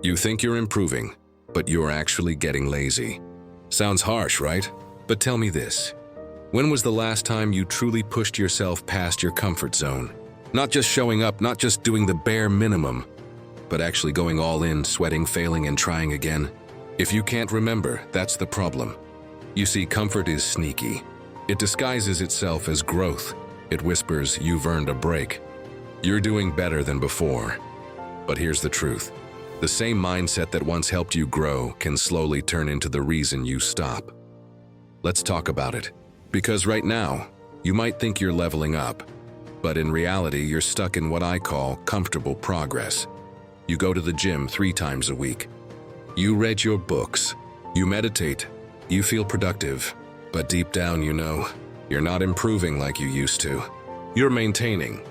You think you're improving, but you're actually getting lazy. Sounds harsh, right? But tell me this. When was the last time you truly pushed yourself past your comfort zone? Not just showing up, not just doing the bare minimum, but actually going all in, sweating, failing, and trying again. If you can't remember, that's the problem. You see, comfort is sneaky. It disguises itself as growth. It whispers, you've earned a break. You're doing better than before. But here's the truth. The same mindset that once helped you grow can slowly turn into the reason you stop. Let's talk about it. Because right now, you might think you're leveling up, but in reality, you're stuck in what I call comfortable progress. You go to the gym 3 times a week. You read your books. You meditate. You feel productive. But deep down, you know, you're not improving like you used to. You're maintaining.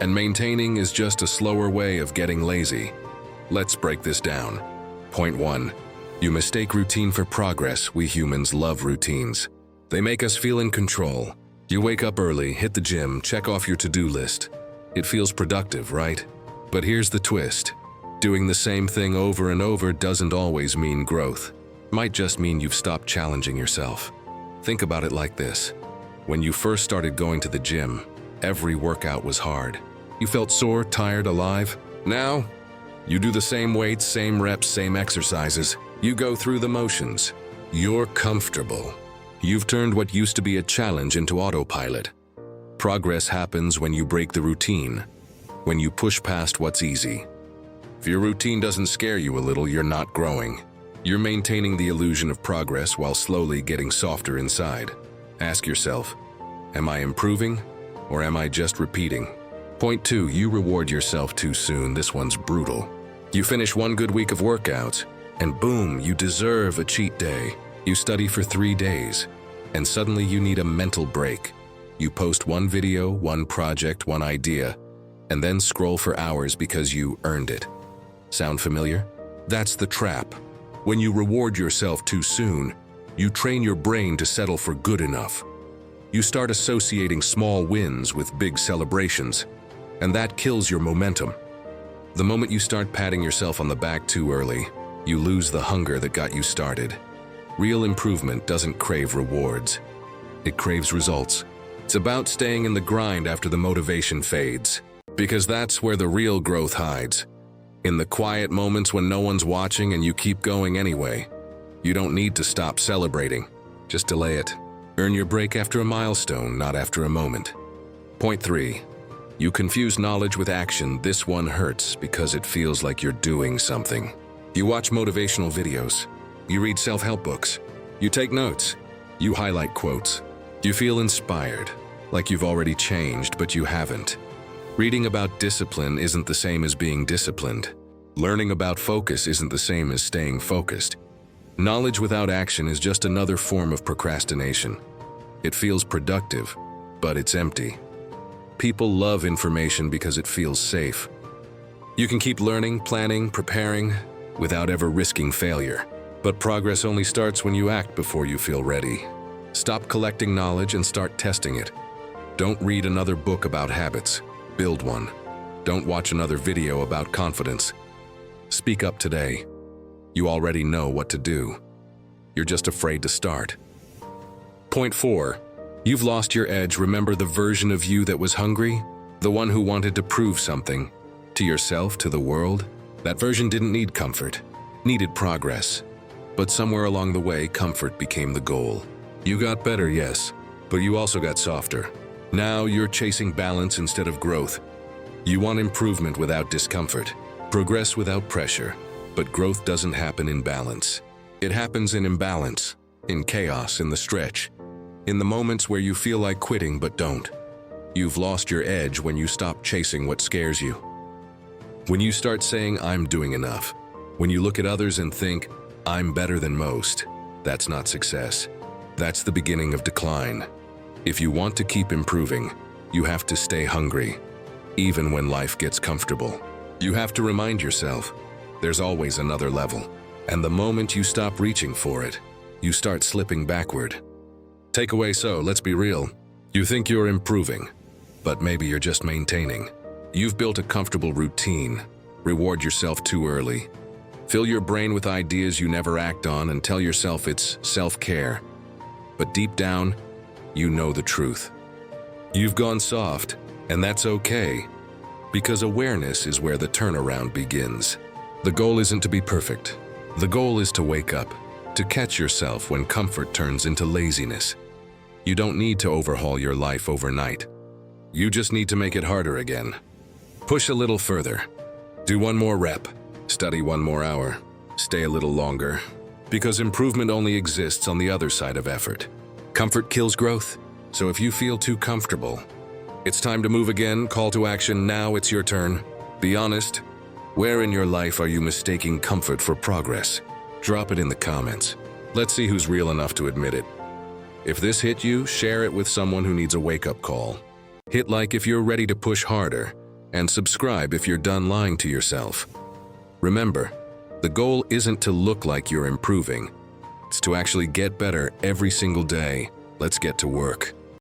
And maintaining is just a slower way of getting lazy. Let's break this down. Point 1. You mistake routine for progress. We humans love routines. They make us feel in control. You wake up early, hit the gym, check off your to-do list. It feels productive, right? But here's the twist. Doing the same thing over and over doesn't always mean growth. It might just mean you've stopped challenging yourself. Think about it like this. When you first started going to the gym, every workout was hard. You felt sore, tired, alive. Now, you do the same weights, same reps, same exercises. You go through the motions. You're comfortable. You've turned what used to be a challenge into autopilot. Progress happens when you break the routine, when you push past what's easy. If your routine doesn't scare you a little, you're not growing. You're maintaining the illusion of progress while slowly getting softer inside. Ask yourself, am I improving or am I just repeating? Point 2, you reward yourself too soon. This one's brutal. You finish one good week of workouts, and boom, you deserve a cheat day. You study for 3 days, and suddenly you need a mental break. You post one video, one project, one idea, and then scroll for hours because you earned it. Sound familiar? That's the trap. When you reward yourself too soon, you train your brain to settle for good enough. You start associating small wins with big celebrations, and that kills your momentum. The moment you start patting yourself on the back too early, you lose the hunger that got you started. Real improvement doesn't crave rewards. It craves results. It's about staying in the grind after the motivation fades, because that's where the real growth hides. In the quiet moments when no one's watching and you keep going anyway. You don't need to stop celebrating. Just delay it. Earn your break after a milestone, not after a moment. Point 3. You confuse knowledge with action. This one hurts because it feels like you're doing something. You watch motivational videos. You read self-help books. You take notes. You highlight quotes. You feel inspired, like you've already changed, but you haven't. Reading about discipline isn't the same as being disciplined. Learning about focus isn't the same as staying focused. Knowledge without action is just another form of procrastination. It feels productive, but it's empty. People love information because it feels safe. You can keep learning, planning, preparing, without ever risking failure. But progress only starts when you act before you feel ready. Stop collecting knowledge and start testing it. Don't read another book about habits. Build one. Don't watch another video about confidence. Speak up today. You already know what to do. You're just afraid to start. Point 4. You've lost your edge. Remember the version of you that was hungry? The one who wanted to prove something. To yourself, to the world? That version didn't need comfort. Needed progress. But somewhere along the way, comfort became the goal. You got better, yes, but you also got softer. Now you're chasing balance instead of growth. You want improvement without discomfort, progress without pressure, but growth doesn't happen in balance. It happens in imbalance, in chaos, in the stretch, in the moments where you feel like quitting but don't. You've lost your edge when you stop chasing what scares you. When you start saying, I'm doing enough. When you look at others and think, I'm better than most. That's not success. That's the beginning of decline. If you want to keep improving, you have to stay hungry, even when life gets comfortable. You have to remind yourself, there's always another level. And the moment you stop reaching for it, you start slipping backward. Takeaway, so let's be real. You think you're improving, but maybe you're just maintaining. You've built a comfortable routine. Reward yourself too early. Fill your brain with ideas you never act on and tell yourself it's self-care. But deep down, you know the truth. You've gone soft, and that's okay, because awareness is where the turnaround begins. The goal isn't to be perfect. The goal is to wake up, to catch yourself when comfort turns into laziness. You don't need to overhaul your life overnight. You just need to make it harder again. Push a little further. Do one more rep. Study one more hour. Stay a little longer. Because improvement only exists on the other side of effort. Comfort kills growth. So if you feel too comfortable, it's time to move again. Call to action now. It's your turn. Be honest. Where in your life are you mistaking comfort for progress? Drop it in the comments. Let's see who's real enough to admit it. If this hit you, share it with someone who needs a wake-up call. Hit like if you're ready to push harder, and subscribe if you're done lying to yourself. Remember, the goal isn't to look like you're improving. It's to actually get better every single day. Let's get to work.